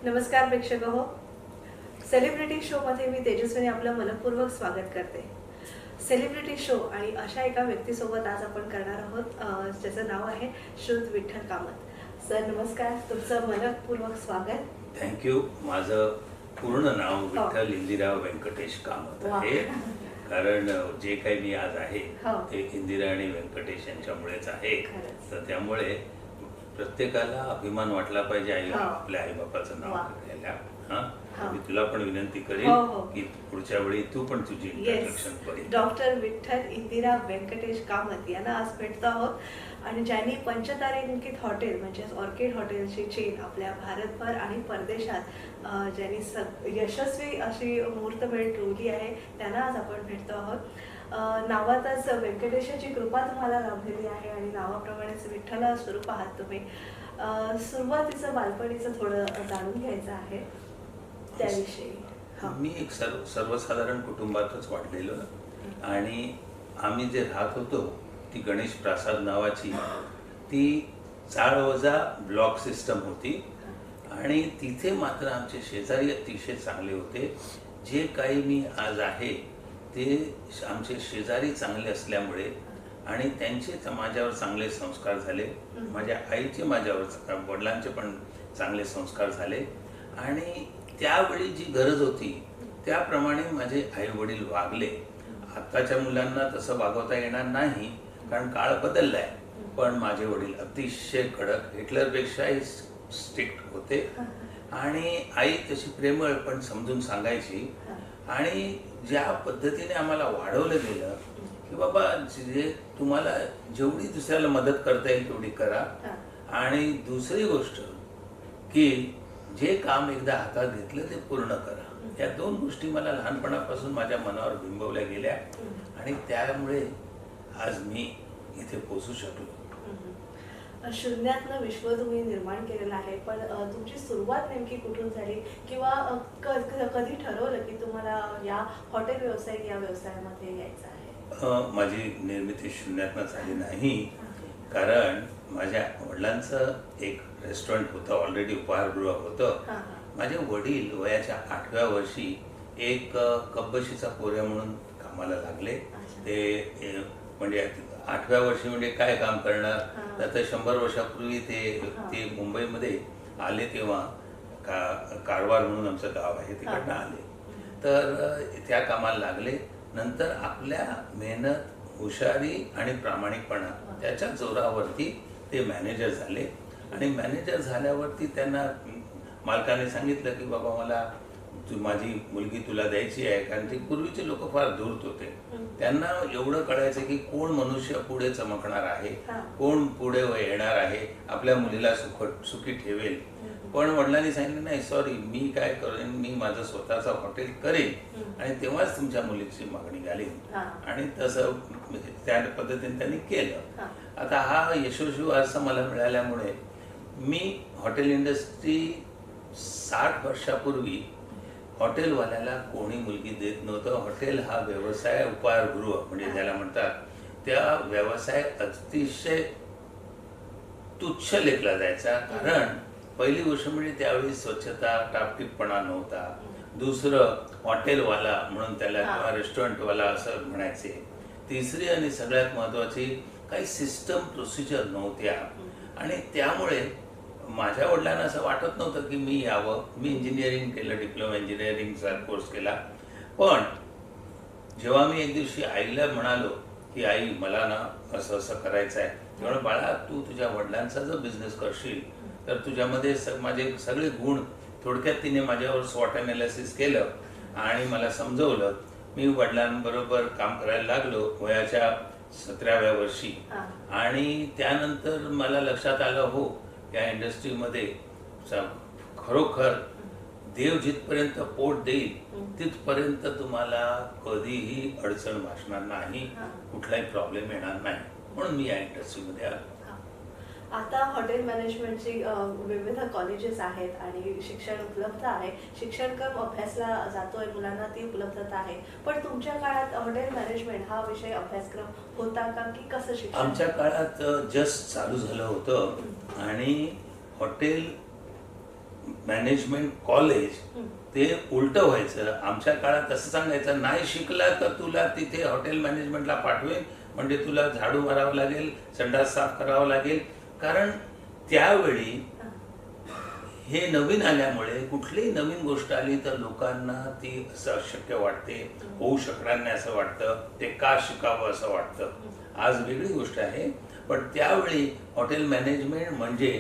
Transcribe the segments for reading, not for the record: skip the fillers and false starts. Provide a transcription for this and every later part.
नमस्कार प्रेक्षक हो, सेलिब्रिटी शोमध्ये मी तेजस्विनी आपलं मनपूर्वक स्वागत करते. सेलिब्रिटी शो आणि अशा एका व्यक्तीसोबत आज आपण करणार आहोत ज्याचं नाव आहे श्रुत विठ्ठल कामत. सर नमस्कार, तुमचं मनपूर्वक स्वागत. थँक्यू. माझं पूर्ण नाव विठ्ठल इंदिरा व्यंकटेश कामत आहे. कारण जे काही मी आज आहे ते इंदिरा आणि व्यंकटेश यांच्यामुळेच आहे. तर त्यामुळे प्रत्येकाला अभिमान वाटला पाहिजे आपल्या आई बापाचं नाव घ्यायला. मी तुला पण विनंती करेन की पुढच्या वेळी तू पण तुझी इंट्रोडक्शन कर. डॉक्टर विठ्ठल इंदिरा व्यंकटेश कामत यांना आज भेटतो आहोत आणि ज्यांनी पंचतारांकित हॉटेल म्हणजेच ऑर्किड हॉटेलची चेन आपल्या भारतभर आणि परदेशात ज्यांनी यशस्वी अशी मुहूर्तमेढ रोवली आहे त्यांना आज आपण भेटतो आहोत. नावातच व्यंकटेशाची कृपा तुम्हाला लाभलेली आहे आणि नावाप्रमाणेच विठ्ठल स्वरूप आहात तुम्ही. सुरुवातीचं बालपणीचं थोडं जाणून घ्यायचं आहे त्याविषयी. मी एक सर्वसाधारण कुटुंबातच वाढलेलो आणि आम्ही जे राहत होतो ती गणेश प्रासाद नावाची ती चाळवजा ब्लॉक सिस्टम होती आणि तिथे मात्र आमचे शेजारी अतिशय चांगले होते. जे काही मी आज आहे ते आमचे शेजारी चांगले असल्यामुळे आणि त्यांचे माझ्यावर चांगले संस्कार झाले. माझ्या आईचे माझ्यावर वडिलांचे पण चांगले संस्कार झाले आणि त्यावेळी जी गरज होती त्याप्रमाणे माझे आई वडील वागले. आत्ताच्या मुलांना तसं वागवता येणार नाही कारण काळ बदललाय, पण माझे वडील अतिशय कडक, हिटलरपेक्षाही स्ट्रिक्ट होते आणि आई तशी प्रेमळ पण समजून सांगायची. आणि ज्या पद्धतीने आम्हाला वाढवलं गेलं की बाबा जे तुम्हाला जेवढी दुसऱ्याला मदत करता येईल तेवढी करा. आणि दुसरी गोष्ट की जे काम एकदा हातात घेतलं ते पूर्ण करा. या दोन गोष्टी मला लहानपणापासून माझ्या मनावर बिंबवल्या गेल्या आणि त्यामुळे आज मी इथे पोहोचू शकलो. शून्यातनं विश्व तुम्ही निर्माण केलेलं आहे, पण तुमची सुरुवात नेमकी कुठून झाली किंवा कधी ठरवलं की तुम्हाला या हॉटेल व्यावसायिक या व्यवसायामध्ये यायचं आहे? माझी निर्मिती शून्यातनं झाली नाही, कारण माझ्या वडिलांचं एक रेस्टॉरंट होतं, ऑलरेडी उपहारगृह होतं. माझे वडील वयाच्या 8व्या वर्षी एक कब्बशीचा पोऱ्या म्हणून कामाला लागले. ते म्हणजे 8व्या वर्षी म्हणजे काय काम करणार, तर 100 वर्षापूर्वी ते मुंबईमध्ये आले तेव्हा कारवार म्हणून आमचं गाव आहे तिकडनं आले. तर त्या कामाला लागले. नंतर आपल्या मेहनत, हुशारी आणि प्रामाणिकपणा त्याच्या जोरावरती ते मॅनेजर झाले आणि मॅनेजर झाल्यावरती त्यांना मालकाने सांगितलं की बाबा मला माझी मुलगी तुला द्यायची आहे, कारण ते पूर्वीचे लोक फार धूर्त होते. त्यांना एवढं कळायचं की कोण मनुष्य पुढे चमकणार आहे, कोण पुढे येणार आहे, आपल्या मुलीला सुखी ठेवेल. पण वडिलांनी सांगितलं नाही, सॉरी, मी काय करेन, मी माझं स्वतःचं हॉटेल करेन आणि तेव्हाच तुमच्या मुलीची मागणी घालीन. आणि तसं त्या पद्धतीने त्यांनी केलं. आता हा यशस्वी वारसा मला मिळाल्यामुळे मी हॉटेल इंडस्ट्री 60 वर्षापूर्वी हॉटेलवाल्याला कोणी मुलगी देत नव्हतं. हॉटेल हा व्यवसाय, उपहारगृह म्हणजे ज्याला म्हणतात, त्या व्यवसाय अतिशय तुच्छ लेखला जायचा. कारण पहिली गोष्ट म्हणजे त्यावेळी स्वच्छता, टापटीपणा नव्हता. दुसरं हॉटेलवाला म्हणून त्याला किंवा रेस्टॉरंटवाला असं म्हणायचे. तिसरी आणि सगळ्यात महत्वाची काही सिस्टम, प्रोसिजर नव्हत्या आणि त्यामुळे माझ्या वडिलांना असं वाटत नव्हतं की मी यावं. मी इंजिनिअरिंग केलं, डिप्लोमा इंजिनिअरिंगचा कोर्स केला. पण जेव्हा मी एक दिवशी आईला म्हणालो की आई मला ना असं असं करायचं आहे, तेव्हा बाळा तू तुझ्या वडिलांचा जर बिझनेस करशील तर तुझ्यामध्ये माझे सगळे गुण, थोडक्यात तिने माझ्यावर स्वॉट ॲनालिसिस केलं आणि मला समजवलं. मी वडिलांबरोबर काम करायला लागलो वयाच्या 17व्या वर्षी आणि त्यानंतर मला लक्षात आलं हो या इंडस्ट्रीमध्ये खरोखर देव जिथपर्यंत पोट देईल तिथपर्यंत तुम्हाला कधीही अडचण भासणार नाही, कुठलाही प्रॉब्लेम येणार नाही. म्हणून मी या इंडस्ट्रीमध्ये आलो. आता हॉटेल मॅनेजमेंटची विविध कॉलेजेस आहेत आणि शिक्षण उपलब्ध आहे, शिक्षणक्रम अभ्यासला जातोय, मुलांना ती उपलब्धता आहे. पण तुमच्या काळात हॉटेल मॅनेजमेंट हा विषय अभ्यासक्रम होता का की कसं शिक्षण? आमच्या काळात जस्ट चालू झालं होतं आणि हॉटेल मॅनेजमेंट कॉलेज ते उलट व्हायचं. आमच्या काळात असं सांगायचं, नाही शिकला तर तुला तिथे हॉटेल मॅनेजमेंटला पाठवेन, म्हणजे तुला झाडू मारावं लागेल, संडास साफ करावं लागेल. कारण त्यावेळी हे नवीन आल्यामुळे कुठलीही नवीन गोष्ट आली तर लोकांना ती असं अशक्य वाटते, होऊ शकणार नाही असं वाटतं, ते का शिकावं असं वाटतं. आज वेगळी गोष्ट आहे, पण त्यावेळी हॉटेल मॅनेजमेंट म्हणजे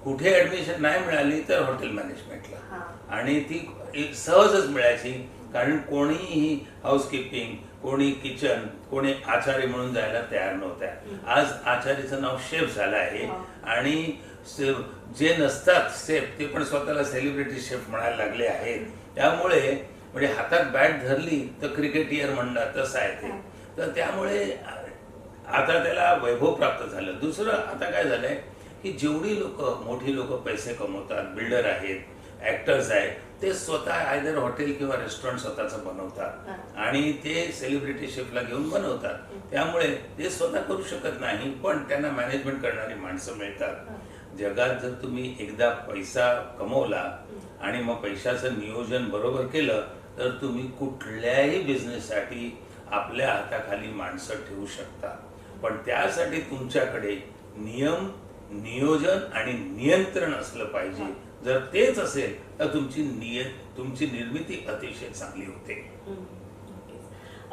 कुठे ऍडमिशन नाही मिळाली तर हॉटेल मॅनेजमेंटला, आणि ती सहजच मिळायची. कारण कोणीही हाऊसकीपिंग, कोणी किचन, कोणी आचारी म्हणून जायला तयार नव्हत्या. आज आचारीचं नाव शेफ झालं आहे, आणि जे नसतात शेफ ते पण स्वतःला सेलिब्रिटी शेफ म्हणायला लागले आहेत. त्यामुळे म्हणजे हातात बॅट धरली तर क्रिकेटियर म्हणणार तसं आहे ते. तर त्यामुळे आता त्याला वैभव प्राप्त झालं. दुसरं आता काय झालंय की जेवढी लोक मोठी लोक पैसे कमवतात, बिल्डर आहेत, ऍक्टर्स आहेत, ते स्वतः आयदर हॉटेल किंवा रेस्टॉरंट स्वतःचं बनवतात आणि ते सेलिब्रिटी शेफला घेऊन बनवतात. त्यामुळे ते स्वतः करू शकत नाही, पण त्यांना मॅनेजमेंट करणारी माणसं मिळतात. जगात जर तुम्ही एकदा पैसा कमवला आणि मग पैशाचं नियोजन बरोबर केलं तर तुम्ही कुठल्याही बिझनेससाठी आपल्या हाताखाली माणसं ठेवू शकता. पण त्यासाठी तुमच्याकडे नियम, नियोजन आणि नियंत्रण असलं पाहिजे. जर तेच असेल तर तुमची निर्मिती अतिशय चांगली होते.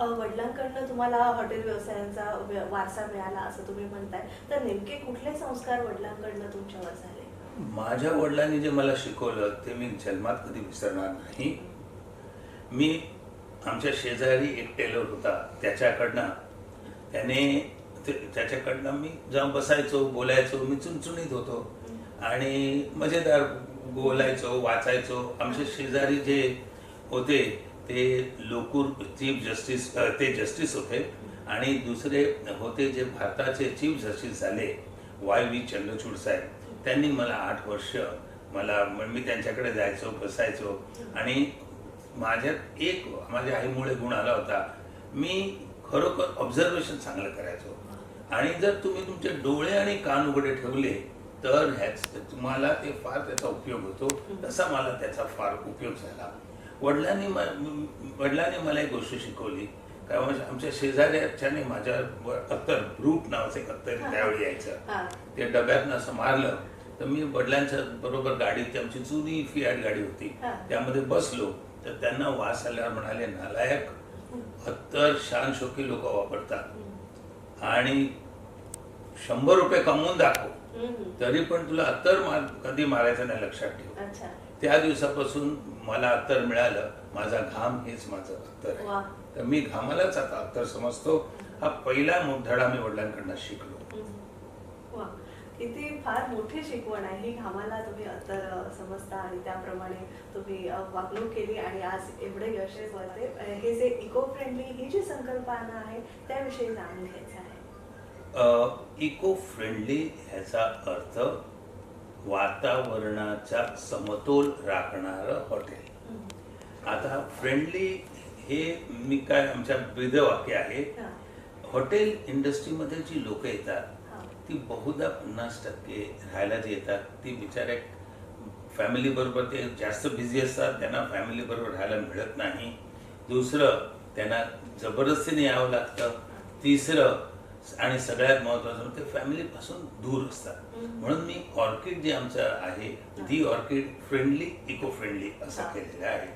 वडिलांकडनं तुम्हाला हॉटेल व्यवसायाचा वारसा मिळाला असं तुम्ही म्हणताय, तर नेमके कुठले संस्कार वडिलांकडनं तुमच्यावर झाले? माझ्या वडिलांनी जे मला शिकवलं ते मी जन्मात कधी विसरणार नाही. मी आमच्या शेजारी एक टेलर होता, त्याच्याकडनं मी जाऊन बसायचो, बोलायचो. मी चुणचुणीत होतो आणि मजेदार बोलायचो, वाचायचो. आमच्या शेजारी जे होते ते लोकूर चीफ जस्टिस, ते जस्टिस होते, आणि दुसरे होते जे भारताचे चीफ जस्टिस झाले, वाय चंद्रचूड साहेब. त्यांनी मला 8 वर्ष मी त्यांच्याकडे जायचो, बसायचो. आणि माझ्या आईमुळे गुण आला होता, मी खरोखर ऑब्झर्वेशन चांगलं करायचो. आणि जर तुम्ही तुमचे डोळे आणि कान उघडे ठेवले तर तुम्हाला ते फार त्याचा उपयोग होतो. तसा मला त्याचा फार उपयोग झाला. वडिलांनी मला एक गोष्ट शिकवली. कारण आमच्या शेजाऱ्याच्याने माझ्यावर अत्तर, ब्रूट नावाचं एक अत्तर त्यावेळी यायचं. ते डब्यातनं असं मारलं तर मी वडिलांच्या बरोबर गाडीत, आमची जुनी फियाट गाडी होती, त्यामध्ये बसलो. तर त्यांना वास आल्यावर म्हणाले, नालायक, अत्तर शान शौकी लोक वापरतात आणि 100 रुपये कमवून दाखव तरी पण तुला अत्तर कधी मारायचं नाही, लक्षात ठेव. त्या दिवसापासून मला अत्तर मिळालं. माझा घाम हेच माझं अत्तर आहे. तर मी घामालाच आता अत्तर समजतो. हा पहिला धडा मी वडिलांकडनं शिकलो. किती फार मोठी शिकवण आहे ही. घामाला तुम्ही अत्तर समजता आणि त्याप्रमाणे तुम्ही वागणूक केली आणि आज एवढे यशस्वी होते. हे जे इको फ्रेंडली ही जी संकल्पना आहे त्याविषयी जाणून घ्यायचं आहे. इको फ्रेंडली ह्याचा अर्थ वातावरणाचा समतोल राखणारं हॉटेल. आता फ्रेंडली हे मी काय, आमच्या ब्रीद वाक्य आहे. हॉटेल इंडस्ट्रीमध्ये जी लोक येतात ती बहुधा 50% राहायला जे येतात ती बिचारे फॅमिली बरोबर, ते जास्त बिझी असतात, त्यांना फॅमिली बरोबर राहायला मिळत नाही. दुसरं, त्यांना जबरदस्तीने यावं लागतं. तिसरं आणि सगळ्यात महत्वाचं ते फॅमिली पासून दूर असतात. म्हणून मी ऑर्किड जे आमचं आहे, दी ऑर्किड फ्रेंडली, इको फ्रेंडली असं केलेलं आहे.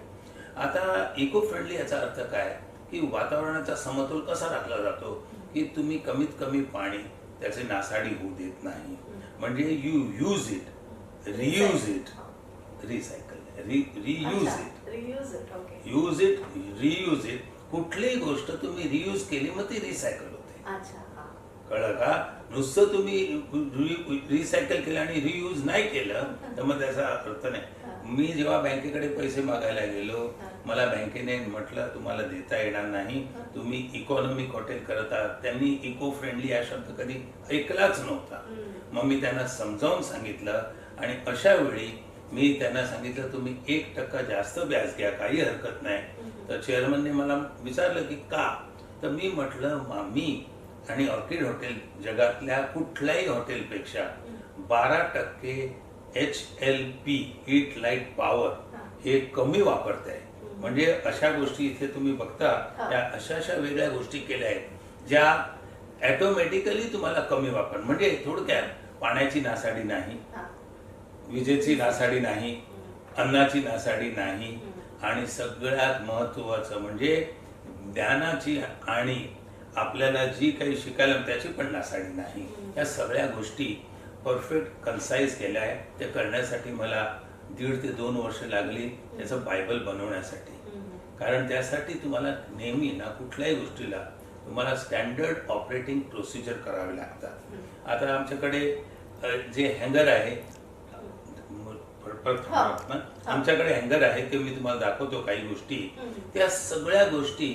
आता इको फ्रेंडली याचा अर्थ काय की वातावरणाचा समतोल कसा राखला जातो की तुम्ही कमीत कमी पाणी त्याचे नासाडी होऊ देत नाही. म्हणजे you use it, reuse it, recycle, reuse it, use it, reuse it. कुठलीही गोष्ट तुम्ही रियूज केली मग ती रिसायकल होते. कळलं का? नुसतं तुम्ही रिसायकल केलं आणि रियूज नाही केलं तर मग त्याचा अर्थ नाही. मी जेव्हा बँकेकडे पैसे मागायला गेलो, मला बँकेने म्हटलं तुम्हाला देता येणार नाही, तुम्ही इकॉनॉमिक हॉटेल करत आहात. त्यांनी इको फ्रेंडली हा शब्द कधी ऐकलाच नव्हता. मग मी त्यांना समजावून सांगितलं आणि अशा वेळी मी त्यांना सांगितलं तुम्ही 1% जास्त व्याज घ्या, काही हरकत नाही. तर चेअरमनने मला विचारलं की का? तर मी म्हटलं मी आणि ऑर्किड हॉटेल जगातल्या कुठल्याही हॉटेलपेक्षा 12% HLP हीट लाईट पॉवर हे कमी वापरत आहे. म्हणजे अशा गोष्टी इथे तुम्ही बघता त्या अशा वेगळ्या गोष्टी केल्या आहेत ज्या ऑटोमॅटिकली तुम्हाला कमी वापर, म्हणजे थोडक्यात पाण्याची नासाडी नाही, विजेची नासाडी नाही, अन्नाची नासाडी नाही, आणि सगळ्यात महत्वाचं म्हणजे ज्ञानाची आणि आपल्याला जी काही शिकायला त्याची पण नासाडी नाही. या सगळ्या गोष्टी परफेक्ट कन्साइज केल्या आहे. ते करण्यासाठी मला 1.5 ते 2 वर्ष लागली त्याचं बायबल बनवण्यासाठी. कारण त्यासाठी तुम्हाला नेहमी ना कुठल्याही गोष्टीला तुम्हाला स्टँडर्ड ऑपरेटिंग प्रोसिजर करावे लागतात. आता आमच्याकडे जे हँगर आहे आमच्याकडे हँगर आहे ते मी तुम्हाला दाखवतो. काही गोष्टी त्या सगळ्या गोष्टी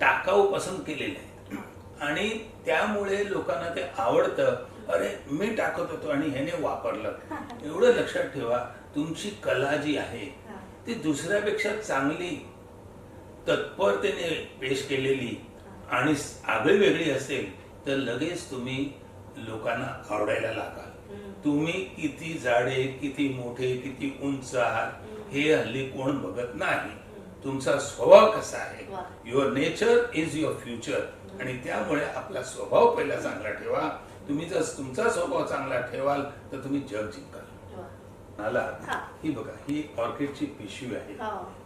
टाकाऊ पासून केलेल्या आहेत आणि त्यामुळे लोकांना ते आवडतं. अरे मी टाकत होतो आणि ह्याने वापरलं. एवढं लक्षात ठेवा, तुमची कला जी आहे ती दुसऱ्यापेक्षा चांगली तत्परतेने पेश केलेली आणि आगळी वेगळी असेल तर लगेच तुम्ही लोकांना आवडायला लागाल. तुम्ही किती जाडे, किती मोठे, किती उंच आहात हे हल्ली कोण बघत नाही. तुमचा स्वभाव कसा आहे. Your nature is your future. आणि त्यामुळे आपला स्वभाव पहिला चांगला ठेवा. तुम्ही जर तुमचा स्वभाव चांगला ठेवाल तर तुम्ही जग जिंकाल. मला ही बघा, ही ऑर्किडची पिशवी आहे.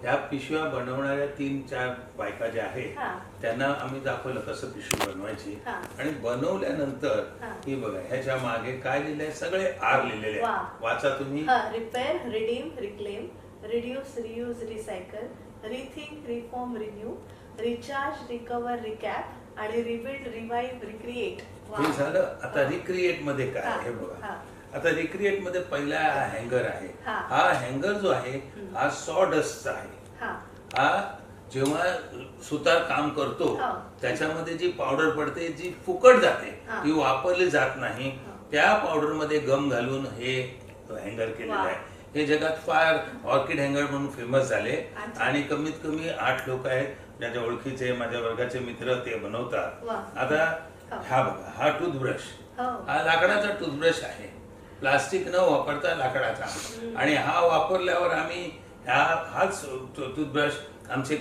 ह्या पिशव्या बनवणाऱ्या 3-4 बायका ज्या आहेत त्यांना आम्ही दाखवलं कसं पिशवी बनवायची. आणि बनवल्यानंतर ही बघा, ह्याच्या मागे काय लिहिलंय, सगळे आर लिहिलेले. वाचा तुम्ही. Repair, redeem, reclaim, reduce, reuse, recycle, rethink, reform, renew, recharge, recover, recap आणि रिबिल्ड, रिवाइव्ह, रिक्रिएट. हे झालं. आता रिक्रिएट मध्ये काय हे बघा. आता रिक्रिएट मध्ये पहिला हँगर आहे. हा हँगर जो आहे हा सॉडस्टचा आहे. हा जेव्हा सुतार काम करतो त्याच्यामध्ये जी पावडर पडते जी फुकट जाते, ती वापरली जात नाही, त्या पावडर मध्ये गम घालून हे हँगर केलेलं आहे. हे जगात फार ऑर्किड हँगर म्हणून फेमस झाले आणि कमीत कमी 8 लोक आहेत ज्याच्या ओळखीचे, माझ्या वर्गाचे मित्र ते बनवतात. आता हा बघा, हा टूथब्रश, हा लाकडाचा टूथब्रश आहे. प्लास्टिक न वापरता लाकडाचा. आणि हा वापरल्यावर आम्ही हाच टूथब्रश आमचे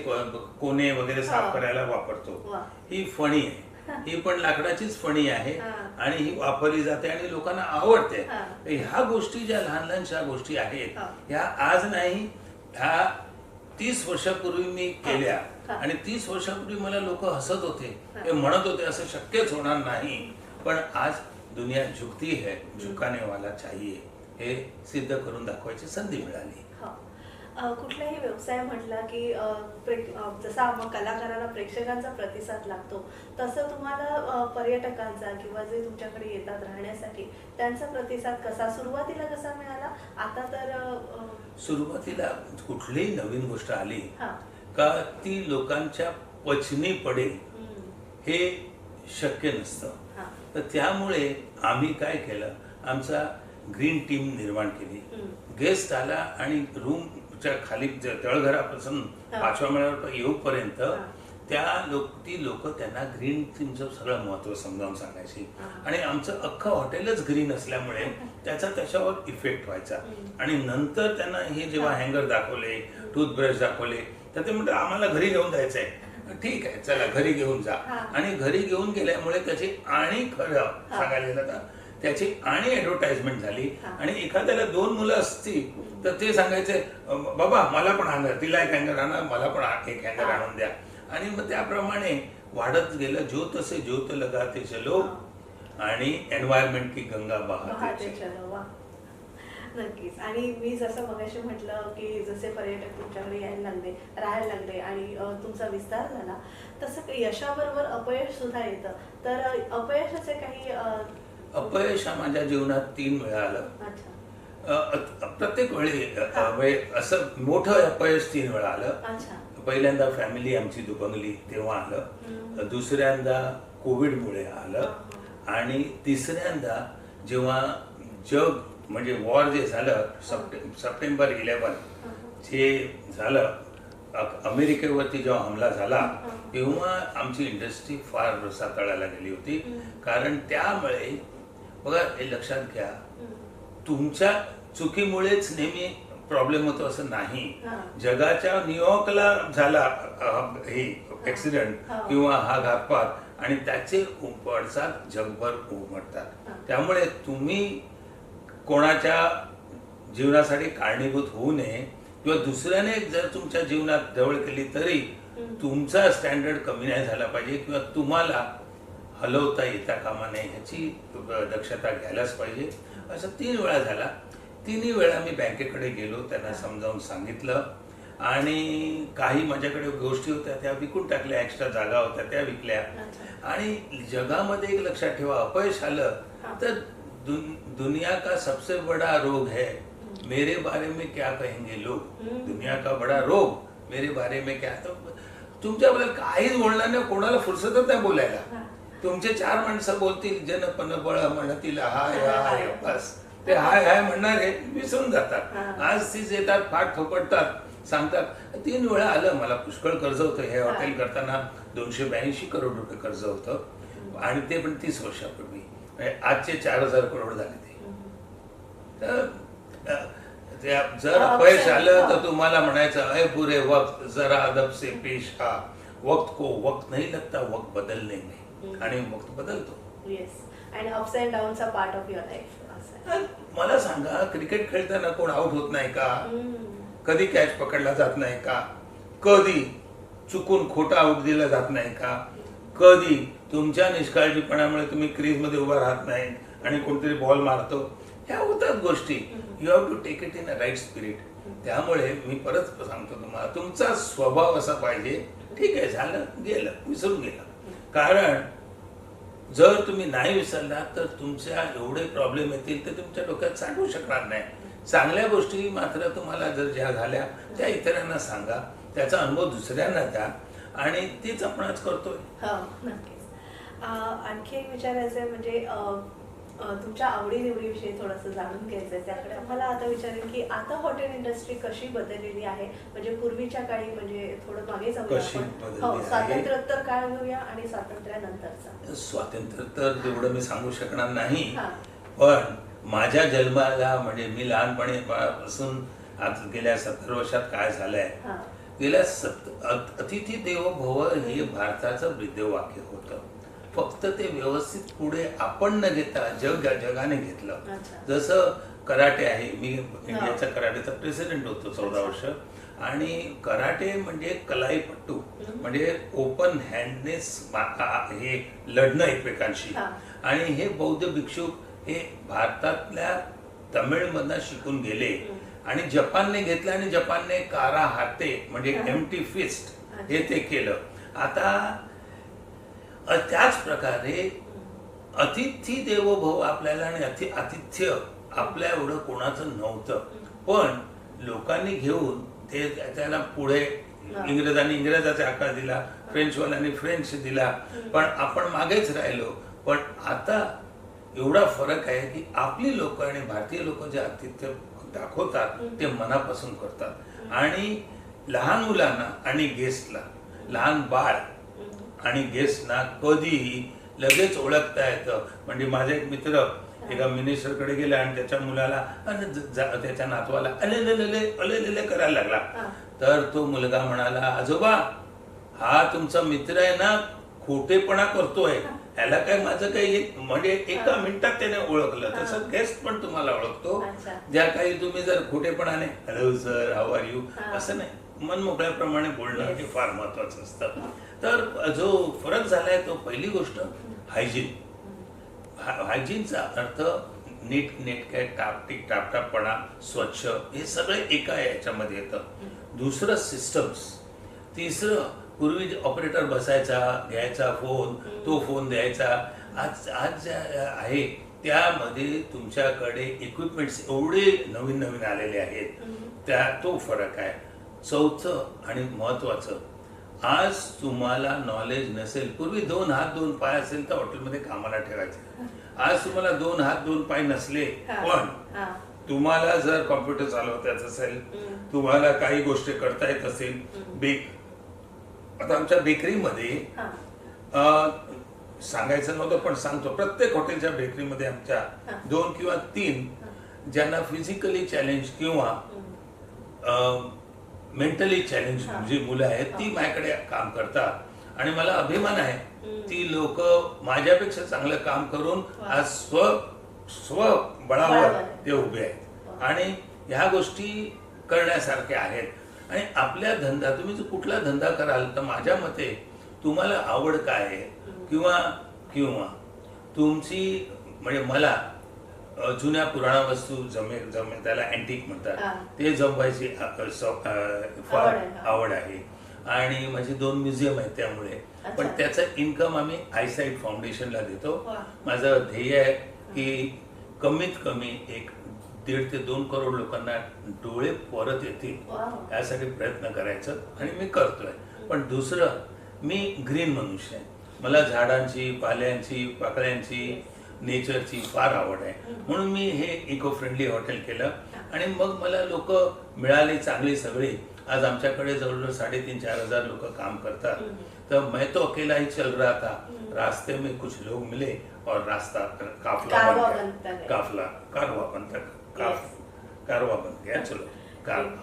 कोणे वगैरे साफ करायला वापरतो. ही फणी आहे, ही पण लाकडाचीच फणी आहे आणि ही वापरली जाते आणि लोकांना आवडते. ह्या गोष्टी ज्या लहान लहानशा गोष्टी आहेत ह्या आज नाही, ह्या 30 वर्षापूर्वी मी केल्या आणि 30 वर्षापूर्वी मला लोक हसत होते, ते म्हणत होते असं शक्यच होणार नाही. पण आज दुनिया झुकती है, झुकाने वाला चाहिए, हे सिद्ध करून दाखवायची संधी मिळाली. कुठलाही व्यवसाय म्हटला की जसा कलाकाराला प्रेक्षकांचा प्रतिसाद लागतो तसं तुम्हाला पर्यटकांचा किंवा जे तुमच्याकडे येतात राहण्यासाठी त्यांचा प्रतिसाद कसा, सुरुवातीला कसा मिळाला? आता तर सुरुवातीला कुठलीही नवीन गोष्ट आली का ती लोकांच्या पचनी पडेल हे शक्य नसतं. तर त्यामुळे आम्ही काय केलं, आमचा ग्रीन टीम निर्माण केली. गेस्ट आला आणि रूमच्या खाली तळघरापासून 5व्या मजल्यावर येऊपर्यंत ती लोक त्यांना ग्रीन टीमचं सगळं महत्व समजावून सांगायची. आणि आमचं अख्खं हॉटेलच ग्रीन असल्यामुळे त्याचा त्याच्यावर इफेक्ट व्हायचा. आणि नंतर त्यांना हे जेव्हा हँगर दाखवले, टूथब्रश दाखवले, तर ते म्हणतात आम्हाला घरी घेऊन जायचंय. ठीक आहे, चला घरी घेऊन जा. आणि घरी घेऊन गेल्यामुळे त्याची आणि खरं सांगायला गेलं तर त्याची आणि ऍडव्हर्टाइजमेंट झाली. आणि एखाद्याला 2 मुलं असतील तर ते सांगायचे बाबा मला पण हँगर, तिला एक हँगर आणा, मला पण एक हँगर आणून द्या. आणि मग त्याप्रमाणे वाढत गेलं. जो तसे ज्योत लगाते चलो आणि एन्व्हायरमेंट की गंगा बहाते चलो. नक्कीच. आणि मी जसं मगाशी म्हटलं की जसे पर्यटक तुमच्याकडे यायला लागले, राहायला लागले आणि तुमचा विस्तार झाला तसं यशाबरोबर अपयश सुद्धा येतं. तर अपयशाचे काही अपयश माझ्या जीवनात 3 वेळा आलं. प्रत्येक वेळी असं मोठं अपयश 3 वेळा आलं. पहिल्यांदा फॅमिली आमची दुभंगली तेव्हा आलं, दुसऱ्यांदा कोविडमुळे आलं आणि तिसऱ्यांदा जेव्हा जग म्हणजे वॉर जे झालं सप्टेंबर 11 जे झालं, अमेरिकेवरती जेव्हा हमला झाला तेव्हा आमची इंडस्ट्री फार रसातळाला गेली होती. कारण त्यामुळे बघा, हे लक्षात घ्या, तुमच्या चुकीमुळेच नेहमी प्रॉब्लेम होतो असं नाही. हा. जगाच्या न्यूयॉर्कला झाला हे ऍक्सिडेंट हा. किंवा हा घातपात आणि त्याचे पडसाद जगभर उमटतात. हा. त्यामुळे तुम्ही कोणाच्या जीवनासाठी कारणीभूत होऊ नये किंवा दुसऱ्याने जर तुमच्या जीवनात जवळ केली तरी तुमचा स्टँडर्ड कमी नाही झाला पाहिजे किंवा तुम्हाला हलवता येता कामा नये ह्याची दक्षता घ्यायलाच पाहिजे. असं 3 वेळा झाला. 3ही वेळा मी बँकेकडे गेलो, त्यांना समजावून सांगितलं आणि काही माझ्याकडे गोष्टी होत्या त्या विकून टाकल्या, एक्स्ट्रा जागा होत्या त्या विकल्या. आणि जगामध्ये एक लक्षात ठेवा, अपयश आलं तर दुनिया का सबसे बड़ा रोग है मेरे बारे में क्या कहेंगे लोग. दुनिया का बड़ा रोग मेरे बारे में क्या. तुमच्याबद्दल काहीच बोलणार नाही, कोणाला फुरसतच नाही बोलायला. तुमचे 4 माणसं बोलतील, जनपन बळ म्हणतील हाय हाय, बस ते हाय हाय म्हणणारे विसरून जातात. आज तीच येतात, पाठ थोपटतात, सांगतात. 3 वेळा आलं. मला पुष्कळ कर्ज होतं. हे हॉटेल करताना 282 करोड रुपये कर्ज होतं आणि ते पण 30 वर्षापूर्वी. आजचे 4000 करोड झाले ते. तर जर अपयश आलं तर तुम्हाला म्हणायचं अय बुरे वक्त जरा अदब से पेश आ. वक्त को वक्त नहीं लगता, वक्त बदलने में, आणि वक्त बदलतो. Yes. And ups and downs are part of your life. मला सांगा, क्रिकेट खेळताना कोण आउट होत नाही का? कधी कॅच पकडला जात नाही का? कधी चुकून खोटा आउट दिला जात नाही का? कधी तुमच्या निष्काळजीपणामुळे तुम्ही क्रीज मध्ये उभा राहत नाही आणि कोणतरी बॉल मारतो? ह्या होतात गोष्टी. You have to take it in a right spirit. त्यामुळे मी परत सांगतो तुम्हाला, तुमचा स्वभाव असा पाहिजे, ठीक आहे झालं गेलं, विसरून गेलं. कारण जर तुम्ही नाही विसरला तर तुमच्या एवढे प्रॉब्लेम येतील तर तुमच्या डोक्यात साठवू शकणार नाही. चांगल्या गोष्टी मात्र तुम्हाला जर ज्या झाल्या त्या इतरांना सांगा, त्याचा अनुभव दुसऱ्यांना द्या आणि तेच आपण आज करतोय. हो, नक्कीच. आणखी एक विचारायचं आहे, म्हणजे तुमच्या आवडीनिवडीविषयी थोडंसं जाणून घ्यायचं आहे. त्याकडे मला आता विचारेन की आता हॉटेल इंडस्ट्री कशी बदललेली आहे, म्हणजे पूर्वीच्या काळी, म्हणजे थोडं मागे जाऊया आपण. हो, स्वातंत्र्योत्तर काळ घेऊया आणि स्वातंत्र्यानंतरचा. स्वातंत्र्य तर तेवढं मी सांगू शकणार नाही, पण माझ्या जन्माला म्हणजे मी लहानपणीपासून आज गेल्या 70 वर्षात काय झालंय, गेल्या अतिथी देवो भव हे भारताचं ब्रीदवाक्य होतं. फक्त ते व्यवस्थित पुढे आपण न घेता जगाने घेतलं. जसं कराटे आहे, मी इंडियाच्या कराटेचा प्रेसिडेंट होतो 14 वर्ष. आणि कराटे म्हणजे कलाईपट्टू, म्हणजे ओपन हँडनेस, हे लढणं एकमेकांशी. आणि हे बौद्ध भिक्षुक हे भारतातल्या तमिळमधनं शिकून गेले आणि जपानने घेतलं आणि जपानने कारा हाते म्हणजे एम्प्टी फिस्ट हे ते केलं. आता त्याच प्रकारे अतिथी देवो भव आपल्याला, आणि आतिथ्य आपल्या एवढं कोणाचं नव्हतं, पण लोकांनी घेऊन ते त्याला पुढे इंग्रजांनी इंग्रजाचा आकार दिला, फ्रेंचवाल्यांनी फ्रेंच दिला, पण आपण मागेच राहिलो. पण आता एवढा फरक आहे की आपली लोक आणि भारतीय लोक जे आतिथ्य दाखवतात ते मनापासून करतात. आणि लहान मुलांना आणि गेस्टला, लहान बाळ आणि गेस्टना कधीही लगेच ओळखता येतं. म्हणजे माझा एक मित्र एका मिनिस्टरकडे गेला आणि त्याच्या मुलाला आणि त्याच्या नातवाला अले करायला लागला. तर तो मुलगा म्हणाला, आजोबा हा तुमचा मित्र आहे ना, खोटेपणा करतोय, ह्याला काय माझं काही, म्हणजे एका मिनिटात त्याने ओळखलं. तसं गेस्ट पण तुम्हाला ओळखतो. ज्या काही तुम्ही जर खोटेपणाने hello sir how are you असं नाही, मन मोकळ्याप्रमाणे बोलणं हे फार महत्वाचं असतं. तर जो फरक झालाय तो पहिली गोष्ट हायजीन. हायजीनचा अर्थ नीट नेटके, टापटीक टापटापणा, स्वच्छ, हे सगळे एका याच्यामध्ये येतं. दुसरं सिस्टम्स. तिसरं, पूर्वी ऑपरेटर बसायचा, घ्यायचा फोन, तो फोन द्यायचा. आज जे आहे त्यामध्ये तुमच्याकडे इक्विपमेंट्स एवढे नवीन नवीन आलेले आहेत, तो फरक आहे. चौथं आणि महत्वाचं, आज तुम्हाला नॉलेज नसेल, पूर्वी 2 हात 2 पाय असेल तर हॉटेलमध्ये कामाला ठेवायचे. आज तुम्हाला 2 हात 2 पाय नसले पण तुम्हाला जर कॉम्प्युटर चालवता येत असेल, तुम्हाला काही गोष्टी करता येत असेल, आता आमच्या बेकरीमध्ये सांगायचं नव्हतं पण सांगतो, प्रत्येक हॉटेलच्या बेकरीमध्ये आमच्या 2 किंवा 3 ज्यांना फिजिकली चॅलेंज किंवा मेंटली चॅलेंज जी मुलं आहेत ती माझ्याकडे काम करतात आणि मला अभिमान आहे ती लोक माझ्यापेक्षा चांगलं काम करून आज स्व बळावर ते उभे आहेत आणि ह्या गोष्टी करण्यासारख्या आहेत. आणि आपल्या धंदा तुम्ही जर कुठला धंदा कराल तर माझ्या मते तुम्हाला आवड काय आहे किंवा किंवा तुमची म्हणजे मला जुन्या पुराणा वस्तू जमेल त्याला अँटिक म्हणतात ते जमवायची फार आवड आहे आणि माझे 2 म्युझियम आहेत त्यामुळे. पण त्याचा इन्कम आम्ही आयसाईट फाउंडेशनला देतो. माझं ध्येय आहे की कमीत कमी 1.5 ते 2 करोड लोकांना डोळे परत येतील यासाठी प्रयत्न करायचं आणि मी करतोय. पण दुसरं मी ग्रीन मनुष्य आहे. मला झाडांची पाल्यांची पाकळ्यांची नेचरची फार आवड आहे म्हणून मी हे इको फ्रेंडली हॉटेल केलं आणि मग मला लोक मिळाली चांगली सगळी. आज आमच्याकडे जवळजवळ 3,500-4 हजार लोक काम करतात. तर मैं तो अकेला ही चल रहा था, रास्ते में कुछ लोग मिले और रास्ता कारवा बन गया. चलो कारवा.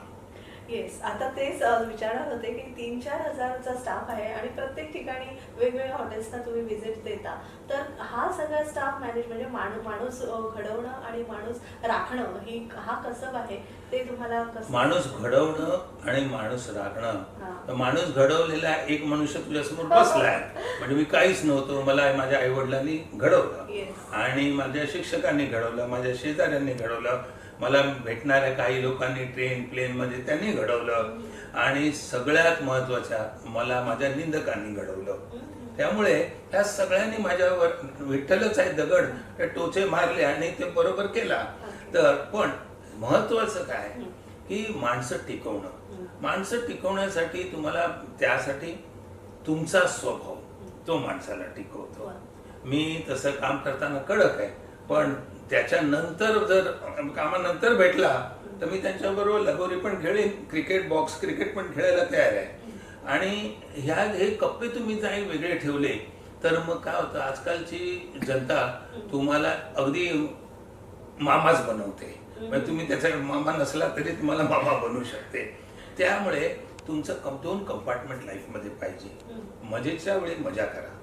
येस, आता तेच विचारणार होते की 3-4 हजारचा स्टाफ आहे आणि प्रत्येक ठिकाणी वेगवेगळ्या हॉटेल्सना तुम्ही व्हिजिट देता. तर हा सगळा स्टाफ मॅनेज म्हणजे माणूस घडवणं आणि माणूस राखणं हा कसब आहे ते तुम्हाला कसं? माणूस घडवणं आणि माणूस राखणं. तर माणूस घडवलेला एक मनुष्य तुझ्यासमोर बसलाय म्हणजे मी काहीच नव्हतो. मला माझ्या आई वडिलांनी घडवलं आणि माझ्या शिक्षकांनी घडवलं, माझ्या शेजाऱ्यांनी घडवलं, मला भेटणाऱ्या काही लोकांनी ट्रेन प्लेन मध्ये त्यांनी घडवलं आणि सगळ्यात महत्वाच्या मला माझ्या निंदकांनी घडवलं. त्यामुळे ह्या सगळ्यांनी माझ्यावर विठ्ठलच आहे दगड ते टोचे मारले आणि ते बरोबर केला. तर पण महत्वाचं काय की माणसं टिकवणं. माणसं टिकवण्यासाठी तुम्हाला त्यासाठी तुमचा स्वभाव तो माणसाला टिकवतो. मी तसं काम करताना कडक आहे पण त्याच्यानंतर जर कामानंतर भेटला तर मी त्यांच्याबरोबर लगोरी पण खेळेन, बॉक्स क्रिकेट पण खेळायला तयार आहे. आणि हे कप्पे तुम्ही काही वेगळे ठेवले तर मग काय होतं आजकालची जनता तुम्हाला अगदी मामाच बनवते. म्हणजे तुम्ही त्याचा मामा नसला तरी तुम्हाला मामा बनवू शकते. त्यामुळे तुमचं 2 कंपार्टमेंट लाईफ मध्ये पाहिजे. मजेच्या वेळी मजा करा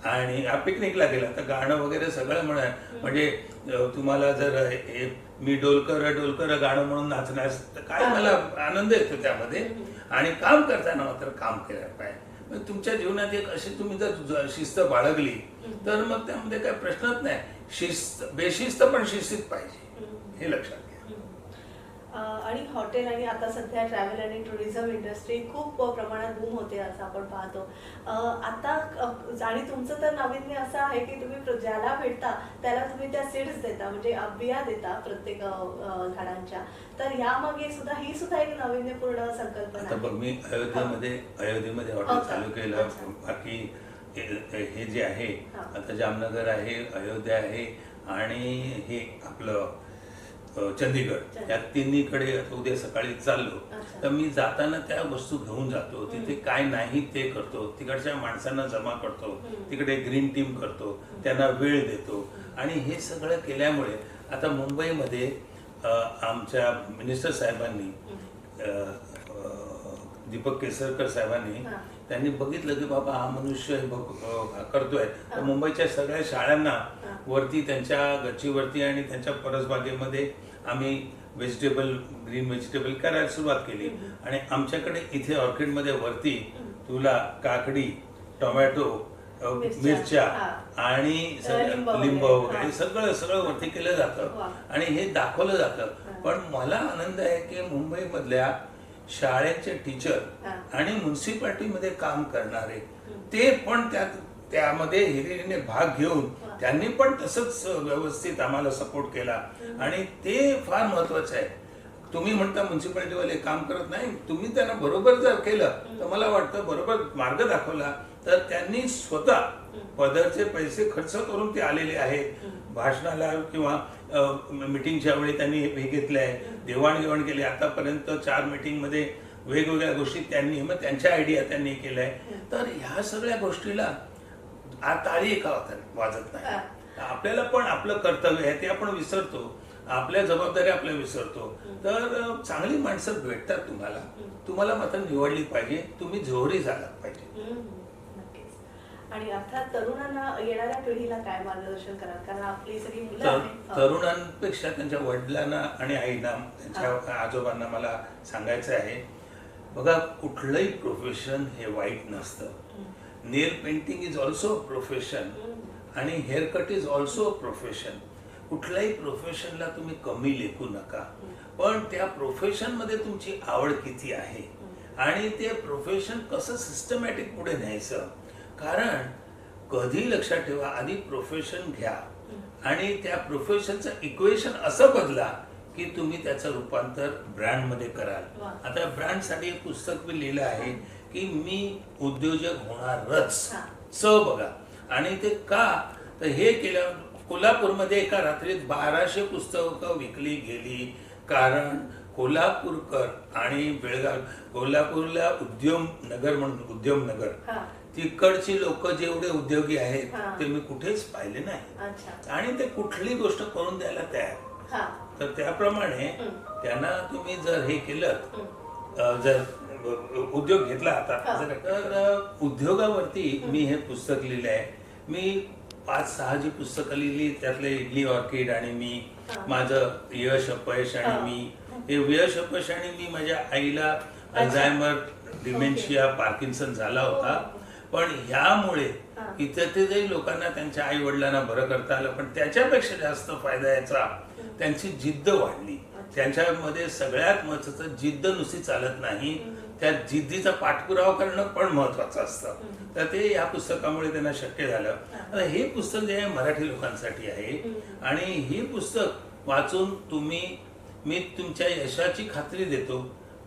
आणि पिकनिकला गेला तर गाणं वगैरे सगळं म्हणा. म्हणजे तुम्हाला जर मी डोलकर गाणं म्हणून नाचण्यास काय मला आनंद येतो त्यामध्ये. आणि काम करताना मात्र काम केलं पाहिजे. तुमच्या जीवनात एक अशी तुम्ही जर शिस्त बाळगली तर मग त्यामध्ये काही प्रश्नच नाही. बेशिस्त पण शिस्तीत पाहिजे हे लक्षात घ्या. आणि हॉटेल आणि आता सध्या ट्रॅव्हल आणि टुरिझम इंडस्ट्री खूप प्रमाणात बूम होते असं आपण पाहतो. आता आणि तुमचं तर नाविन्य असं आहे की तुम्ही ज्याला भेटता त्याला तुम्ही त्या सीड्स देता म्हणजे बिया देता प्रत्येक झाडांच्या. तर यामागे सुद्धा ही सुद्धा एक नाविन्यपूर्ण संकल्पना आहे. बघ मी अयोध्येमध्ये हॉटेल चालू केलं. बाकी हे जे आहे आता जामनगर आहे, अयोध्या आहे आणि हे आपलं चंदीगड या तिन्हीकडे उद्या सकाळी चाललो तर मी जाताना त्या वस्तू घेऊन जातो. तिथे काय नाही ते करतो, तिकडच्या माणसांना जमा करतो, तिकडे ग्रीन टीम करतो, त्यांना वेळ देतो. आणि हे सगळं केल्यामुळे आता मुंबईमध्ये आमच्या मिनिस्टर साहेबांनी दीपक केसरकर साहेबांनी त्यांनी बघितलं की बाबा हा मनुष्य करतोय. तर मुंबईच्या सगळ्या शाळांना वरती त्यांच्या गच्चीवरती आणि त्यांच्या परसबागेमध्ये आम्ही ग्रीन व्हेजिटेबल करायला सुरुवात केली. आणि आमच्याकडे इथे ऑर्किडमध्ये वरती तुला काकडी, टोमॅटो, मिरच्या आणि लिंब वगैरे सगळं वरती केलं जातं आणि हे दाखवलं जातं. पण मला आनंद आहे की मुंबई मधल्या शाळेचे टीचर आणि म्युन्सिपाल्टीमध्ये काम करणारे ते पण त्यामध्ये हिरिरीने भाग घेऊन त्यांनी पण तसंच व्यवस्थित आम्हाला सपोर्ट केला आणि ते फार महत्वाचं आहे. तुम्ही म्हणता म्युन्सिपाल्टीवाले काम करत नाही, तुम्ही त्यांना बरोबर जर केलं तर मला वाटतं बरोबर मार्ग दाखवला तर त्यांनी स्वतः पदरचे पैसे खर्च करून ते आलेले आहेत. भाषणाला किंवा मीटिंगच्या वेळी त्यांनी हे घेतले आहे, देवाणघेवाण केली. आतापर्यंत 4 मीटिंगमध्ये वेगवेगळ्या गोष्टी त्यांनी मग त्यांच्या आयडिया त्यांनी केल्या आहे. तर ह्या सगळ्या गोष्टीला टाळी एका वाजत नाही. आपल्याला पण आपलं कर्तव्य आहे ते आपण विसरतो. आपल्या जबाबदाऱ्या आपल्या विसरतो. तर चांगली माणसं भेटतात तुम्हाला, तुम्हाला मात्र निवडली पाहिजे, तुम्ही जोहरी झाला पाहिजे. नक्कीच. आणि अर्थात तरुणांना, येणाऱ्या पिढीला काय मार्गदर्शन कराल, कारण आपली सगळी मुलं तर आहेत. तरुणांपेक्षा त्यांच्या वडिलांना आणि आईना, त्यांच्या आजोबांना मला सांगायचं आहे, बघा कुठलंही प्रोफेशन हे वाईट नसतं. नेल पेंटिंग इज ऑल्सो प्रोफेशन आणि hair cut is also profession. कुठल्याही प्रोफेशनला तुम्ही कमी लेखू नका, पण त्या प्रोफेशनमध्ये तुमची आवड किती आहे आणि ते प्रोफेशन कसं सिस्टमॅटिक पुढे न्यायचं. कारण कधी लक्षात ठेवा, आधी प्रोफेशन घ्या आणि त्या प्रोफेशनचं इक्वेशन असं बदला की तुम्ही त्याचं रूपांतर ब्रँडमध्ये कराल. आता ब्रँडसाठी एक पुस्तक मी लिहिलं आहे की मी उद्योजक होणारच, बघा. आणि ते का, तर हे केलं, कोल्हापूरमध्ये एका रात्रीत 1200 पुस्तकं विकली गेली. कारण कोल्हापूरकर आणि बेळगाव, कोल्हापूरला उद्यम नगर म्हणून, उद्यम नगर, तिकडची लोक जेवढे उद्योगी आहेत ते मी कुठेच पाहिले नाही आणि ते कुठली गोष्ट करून द्यायला तयार. तर त्याप्रमाणे त्यांना तुम्ही जर हे केलं, जर उद्योग घेतला आता, तर उद्योगावरती मी हे पुस्तक लिहिलं आहे. मी 5-6 जी पुस्तकं लिहिली, त्यातले इडली ऑर्किड आणि मी, माझं यश अपयश आणि मी, हे यश अपयश आणि मी, माझ्या आईला अल्झायमर, डिमेन्शिया, पार्किन्सन झाला होता, पण ह्यामुळे इथे लोकांना त्यांच्या आई वडिलांना बरं करता आलं, पण त्याच्यापेक्षा जास्त फायदा याचा त्यांची जिद्द वाढली. त्यांच्यामध्ये सगळ्यात महत्वाचं, जिद्द नुसती चालत नाही, त्या जिद्दीचा पाठपुरावा करणं पण महत्वाचं असतं. तर ते या पुस्तकामुळे त्यांना शक्य झालं. आता हे पुस्तक जे आहे मराठी लोकांसाठी आहे आणि ही पुस्तक वाचून मी तुमच्या यशाची खात्री देतो,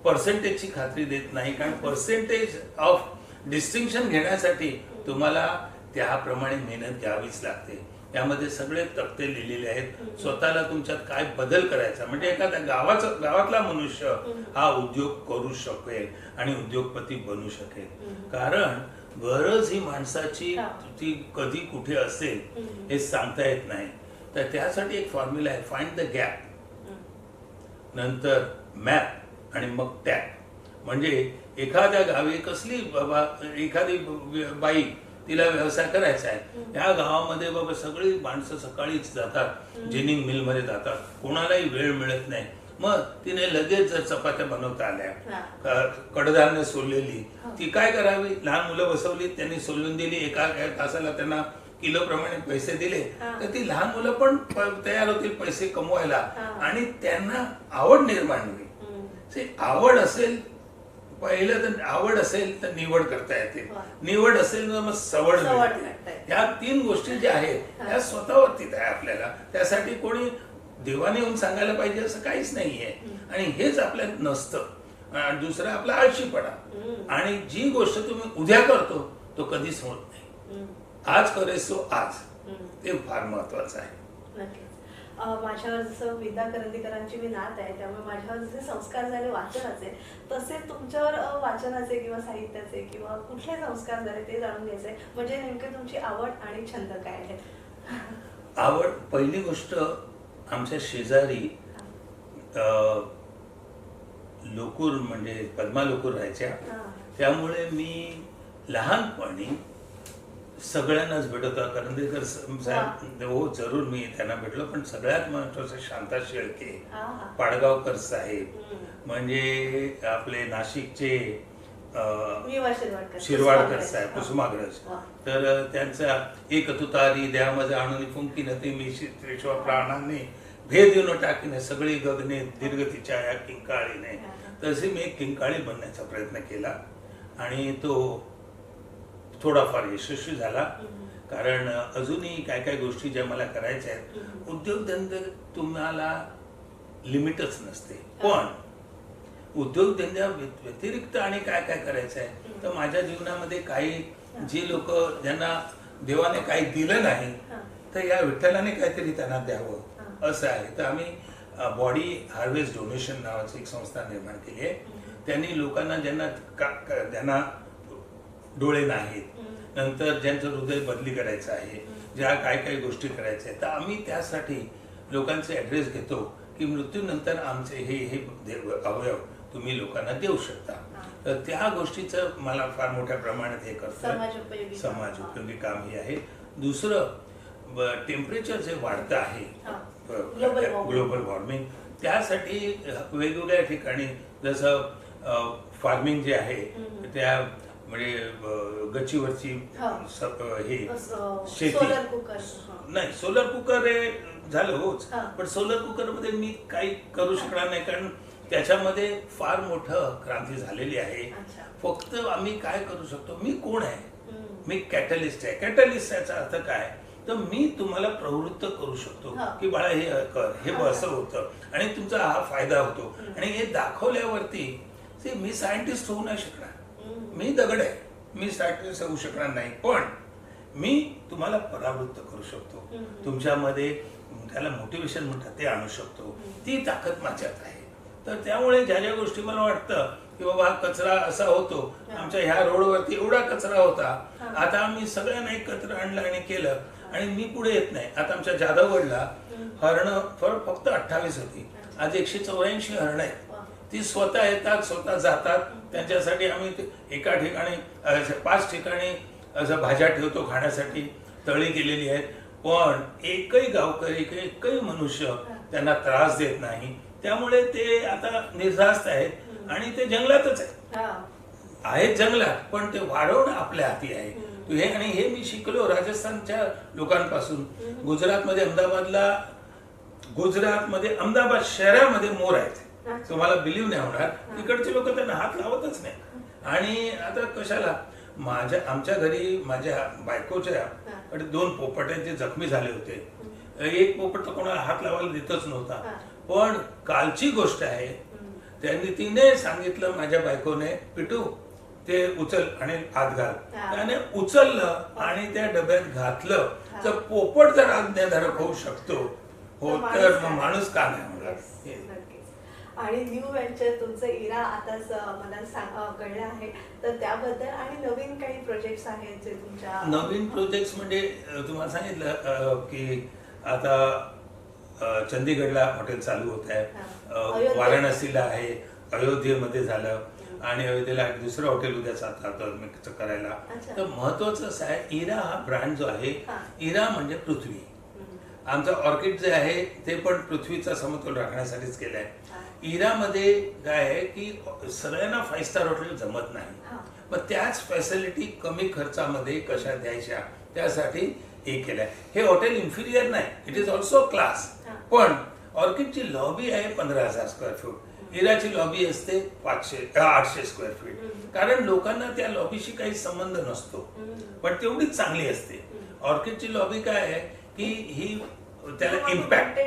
पर्सेंटेजची खात्री देत नाही. कारण पर्सेंटेज ऑफ डिस्टिंक्शन घेण्यासाठी तुम्हाला त्याप्रमाणे मेहनत घ्यावीच लागते. यामध्ये सगळे तक्ते लिहिलेले आहेत. स्वतःला तुमच्यात काय बदल करायचा, म्हणजे एखाद्या गावातला मनुष्य हा उद्योग करू शकेल आणि उद्योगपती बनू शकेल. कारण गरज ही माणसाची ती कधी कुठे असेल हे सांगता येत नाही. तर त्यासाठी एक फॉर्म्युला आहे, फाइंड द गॅप, नंतर मॅप आणि मग टॅप. म्हणजे एखाद्या गावी कसली बाबा, एखादी बाई, तिला व्यवसाय करायचा आहे, या गावामध्ये बाबा सगळी माणसं सकाळीच जातात, जिनिंग मिल मध्ये जातात, कोणालाही वेळ मिळत नाही. मग तिने लगेच जर चपात्या बनवता आल्या, कडधान्य सोललेली, ती काय करावी, लहान मुलं बसवली, त्यांनी सोलून दिली, एका तासाला त्यांना किलो प्रमाणे पैसे दिले, तर ती लहान मुलं पण तयार होतील पैसे कमवायला आणि त्यांना आवड निर्माण होईल. आवड असेल, पहिलं तर आवड असेल तर निवड करता येते, निवड असेल तर मग सवड मिळते. ह्या 3 गोष्टी ज्या आहेत त्या स्वतःवरतीच आहे आपल्याला. त्यासाठी कोणी देवाने येऊन सांगायला पाहिजे असं काहीच नाहीये आणि हेच आपल्यात नसतं. दुसरं आपला आळशीपणा. आणि जी गोष्ट तुम्ही उद्या करतो तो कधीच होत नाही. आज करेसो आज, ते फार महत्वाचं आहे. माझ्यावर जसं विद्या करंदीकरांची मी नात आहे, त्यामुळे माझ्यावर जसे संस्कार झाले वाचनाचे, तसे तुमच्यावर वाचनाचे किंवा साहित्याचे किंवा कुठले संस्कार झाले ते जाणून घ्यायचे. म्हणजे नेमके तुमची आवड आणि छंद काय आहेत? आवड, पहिली गोष्ट, आमच्या शेजारी लोकूर म्हणजे पद्मा लोकूर राहायच्या, त्यामुळे मी लहानपणी सगळ्यांनाच भेटत होता. करंदीकर साहेब, हो जरूर मी त्यांना भेटलो, पण सगळ्यात महत्वाचं शांता शेळके, पाडगावकर साहेब, म्हणजे आपले नाशिकचे शिरवाडकर साहेब, कुसुमाग्रज. तर त्यांचा एक तुतारी द्यामध्ये आणून फुंकी नती मी श्रीश्वर प्राणांनी भेद येऊन टाकीने सगळी गगने दीर्घ तिच्या या किंकाळीने. तसे मी एक किंकाळी बनण्याचा प्रयत्न केला आणि तो थोडाफार यशस्वी झाला. कारण अजूनही काय काय गोष्टी ज्या मला करायच्या आहेत, उद्योगधंदे तुम्हाला लिमिटच नसते, पण उद्योगधंद्या व्यतिरिक्त आणि काय काय करायचं आहे. तर माझ्या जीवनामध्ये काही जी लोक ज्यांना देवाने काही दिलं नाही, तर या विठ्ठलाने काहीतरी त्यांना द्यावं असं आहे. तर आम्ही बॉडी हार्वेस्ट डोनेशन नावाची एक संस्था निर्माण केली आहे. त्यांनी लोकांना ज्यांना डोळे नाहीत, नंतर ज्यांचं हृदय बदली करायचं आहे, ज्या काय काही गोष्टी करायच्या आहेत, तर आम्ही त्यासाठी लोकांचे ॲड्रेस घेतो की मृत्यूनंतर आमचे हे अवयव तुम्ही लोकांना देऊ शकता. तर त्या गोष्टीचं मला फार मोठ्या प्रमाणात हे करतं, समाज उपयोगी काम हे आहे. दुसरं टेम्परेचर जे वाढतं आहे, ग्लोबल वॉर्मिंग, त्यासाठी वेगवेगळ्या ठिकाणी जसं फार्मिंग जे आहे त्या म्हणजे गच्चीवरची हे शेती नाही, सोलर कुकर हे झालं होच, पण सोलर कुकर मध्ये मी काही करू शकणार नाही कारण त्याच्यामध्ये फार मोठं क्रांती झालेली आहे. फक्त आम्ही काय करू शकतो, मी कोण आहे, मी कॅटलिस्ट आहे. कॅटलिस्ट याचा अर्थ काय, तर मी तुम्हाला प्रवृत्त करू शकतो की बाळा हे कर, हे असं होतं आणि तुमचा हा फायदा होतो. आणि हे दाखवल्यावरती मी सायंटिस्ट होऊ नाही शकणार, मी दगड आहे, मी सायंटिस्ट होऊ शकणार नाही, पण मी तुम्हाला परावृत्त करू शकतो, तुमच्यामध्ये त्याला मोटिवेशन म्हणतात ते आणू शकतो. ती ताकद माझ्यात आहे. तर त्यामुळे ज्या ज्या गोष्टी मला वाटतं की बाबा हा कचरा असा होतो, आमच्या ह्या रोडवरती एवढा कचरा होता, आता आम्ही सगळ्यांना एकत्र आणलं आणि केलं आणि मी पुढे येत नाही. आता आमच्या जाधवगडला हरणं फक्त 28 होती, आज 184 हरणं आहेत. ती स्वतः येतात, स्वतः जातात. त्यांच्यासाठी आम्ही एका ठिकाणी 5 ठिकाणी असं भाज्या ठेवतो खाण्यासाठी, तळी केलेली आहेत, पण एकही गावकरी, एकही मनुष्य त्यांना त्रास देत नाही. त्यामुळे ते आता निर्धास्त आहेत आणि ते जंगलातच आहेत जंगलात, पण ते वाढवणं आपल्या हाती आहे. हे आणि हे मी शिकलो राजस्थानच्या लोकांपासून. गुजरातमध्ये अहमदाबाद शहरामध्ये मोर आहेत, तुम्हाला बिलीव्ह नाही होणार. इकडचे लोक त्यांना हात लावतच नाही. आणि आता कशाला, आमच्या घरी माझ्या बायकोच्याकडे 2 पोपट आहेत जे जखमी झाले होते. एक पोपट तर कोणाला हात लावायला देतच नव्हता. पण कालची गोष्ट आहे, तिने सांगितलं माझ्या बायकोने, पिटू ते उचल आणि आत घाल. त्याने उचललं आणि त्या डब्यात घातलं. तर पोपट जर आज्ञाधारक होऊ शकतो हो, तर माणूस का नाही होणार. आणि न्यू व्हेंचर तुमचं इरा आताच मला कळलं आहे, तर त्याबद्दल आणि नवीन काही प्रोजेक्ट्स आहेत जे तुमच्या. नवीन प्रोजेक्ट्स म्हणजे तुम्हाला सांगितलं की आता चंदीगडला हॉटेल चालू होत आहे, वाराणसीला आहे, अयोध्येमध्ये झालं आणि अयोध्येला दुसरं हॉटेल उद्या जातात करायला. तर महत्वाचं असं आहे, इरा हा ब्रँड जो आहे, इरा म्हणजे पृथ्वी. आमचं ऑर्किड जे आहे ते पण पृथ्वीचा समतोल राखण्यासाठीच केलं आहे. इरामध्ये काय आहे की सगळ्यांना 5 स्टार हॉटेल जमत नाही, मग त्याच फॅसिलिटी कमी खर्चामध्ये कशा द्यायच्या त्यासाठी हे केलंय. हे हॉटेल इन्फिरियर नाही, इट इज ऑल्सो क्लास. पण ऑर्किडची लॉबी आहे 15,000 स्क्वेअर फूट, इराची लॉबी असते 800 स्क्वेअर फीट. कारण लोकांना त्या लॉबीशी काही संबंध नसतो, पण तेवढीच चांगली असते. ऑर्किडची लॉबी काय आहे की ही त्याला इम्पॅक्ट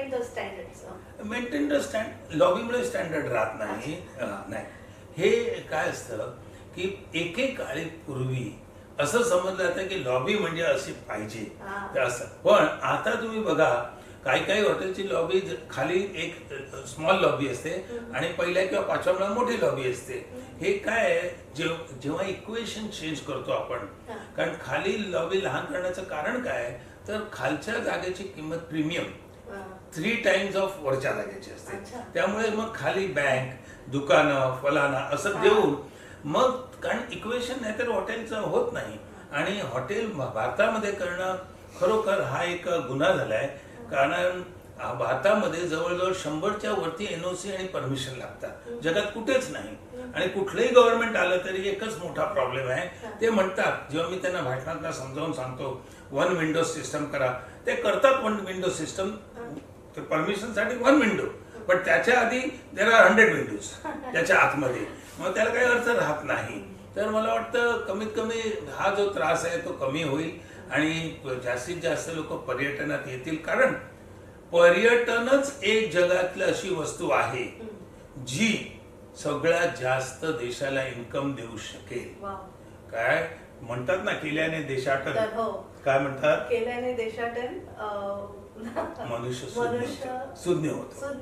मेंटेन द स्टँड, लॉबीमुळे स्टँडर्ड राहत नाही. हे काय असतं की एकेकाळी पूर्वी असं समजलं जातं की लॉबी म्हणजे अशी पाहिजे असं. पण आता तुम्ही बघा, काही हॉटेलची लॉबी खाली एक स्मॉल लॉबी असते आणि पहिल्या किंवा 5व्या मजल्यावर मोठी लॉबी असते. हे काय आहे, जेव्हा इक्वेशन चेंज करतो आपण, कारण खाली लॉबी लहान करण्याचं कारण काय आहे, तर खालच्या जागेची किंमत प्रीमियम 3 टाइम्स ऑफ वरच्या जागेची असते. त्यामुळे मग खाली बँक, दुकानं, फलाना असं देऊन मग, कारण इक्वेशन नाही तर हॉटेलचं होत नाही. आणि हॉटेल भारतामध्ये करणं खरोखर हा एक गुन्हा झालाय, कारण भारतामध्ये जवळजवळ 100च्या वरती NOC आणि परमिशन लागतात, जगात कुठेच नाही. आणि कुठलंही गव्हर्नमेंट आलं तरी एकच मोठा प्रॉब्लेम आहे, ते म्हणतात, जेव्हा मी त्यांना भाषणात समजावून सांगतो 1 विंडो सिस्टम करा, ते करतात 1 विंडो सिस्टम परमिशन साठी 1 विंडो, पण त्याच्या आधी देर आर 100 विंडोज त्याच्या आतमध्ये, मग त्याला काही अर्थ राहत नाही. तर मला वाटतं कमीत कमी हा जो त्रास आहे तो कमी होईल आणि जास्तीत जास्त लोक पर्यटनात येतील. कारण पर्यटनच एक जगातली अशी वस्तू आहे जी सगळ्यात जास्त देशाला इन्कम देऊ शकेल. काय म्हणतात ना, केल्याने देशाटन, काय म्हणतात, केल्याने देशाटन मनुष्य सुज्ञ होतो.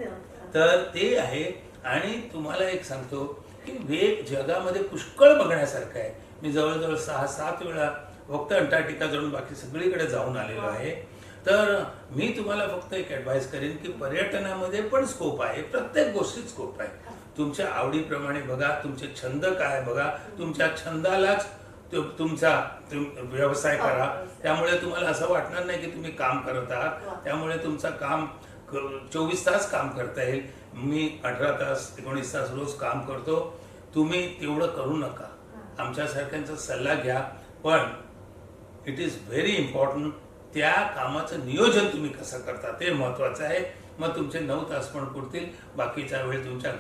तर ते आहे. आणि तुम्हाला एक सांगतो की वेग जगामध्ये पुष्कळ बघण्यासारखं आहे. मी जवळजवळ 6-7 वेळा फक्त अंटार्क्टिका जाऊन बाकी सगळीकडे जाऊन आलेलो आहे. तर मी तुम्हाला फक्त एक ॲडवाइस करेन की पर्यटनामध्ये पण स्कोप आहे, प्रत्येक गोष्टीत स्कोप आहे. तुमच्या आवडीप्रमाणे बघा, तुमचे छंद काय बघा, तुमच्या छंदालाच तुमचा व्यवसाय करा. त्यामुळे तुम्हाला असं वाटणार नाही की तुम्ही काम करत आहात. त्यामुळे तुमचं काम 24 तास काम करता येईल. मी 18 तास 19 तास रोज काम करतो. तुम्ही तेवढं करू नका. आमच्यासारख्यांचा सल्ला घ्या, पण इट इज व्हेरी इम्पॉर्टंट त्या कामाचं नियोजन तुम्ही कसं करता ते महत्वाचं आहे. मग तुमचे 9 तास पण पुरतील. बाकीचा वेळ तुमच्या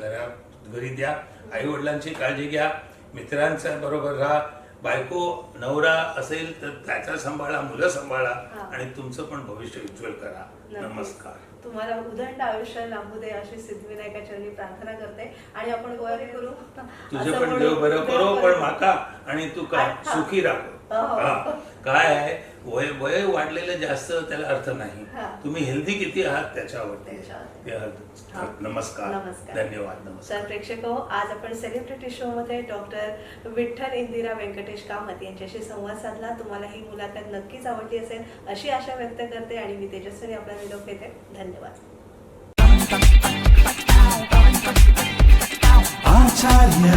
घरी द्या. आई वडिलांची काळजी घ्या, मित्रांच्या बरोबर राहा. बायको नवरा असेल तर त्याचा सांभाळा, मुलं सांभाळा आणि तुमचं पण भविष्य उज्ज्वल करा. नमस्कार. तुम्हाला उदंड आयुष्य लाभू दे अशी सिद्धिविनायका चरणी प्रार्थना करते आणि आपण गोवारी करू. तुझे पण देव बरं करो, पण माका आणि तू काय सुखी राहो. काय आहे, वय वाढलेलं जास्त त्याला अर्थ नाही. तुम्ही हेल्दी किती आहात त्याच्यावरती. नमस्कार, धन्यवाद. नमस्कार. तर प्रेक्षक हो, आज आपण सेलिब्रिटी शो मध्ये डॉक्टर विठ्ठल इंदिरा व्यंकटेश कामत यांच्याशी संवाद साधला. तुम्हाला ही मुलाखत नक्कीच आवडली असेल अशी आशा व्यक्त करते आणि मी तेजस्विनी आपला निरोप घेते. धन्यवाद. आचार्य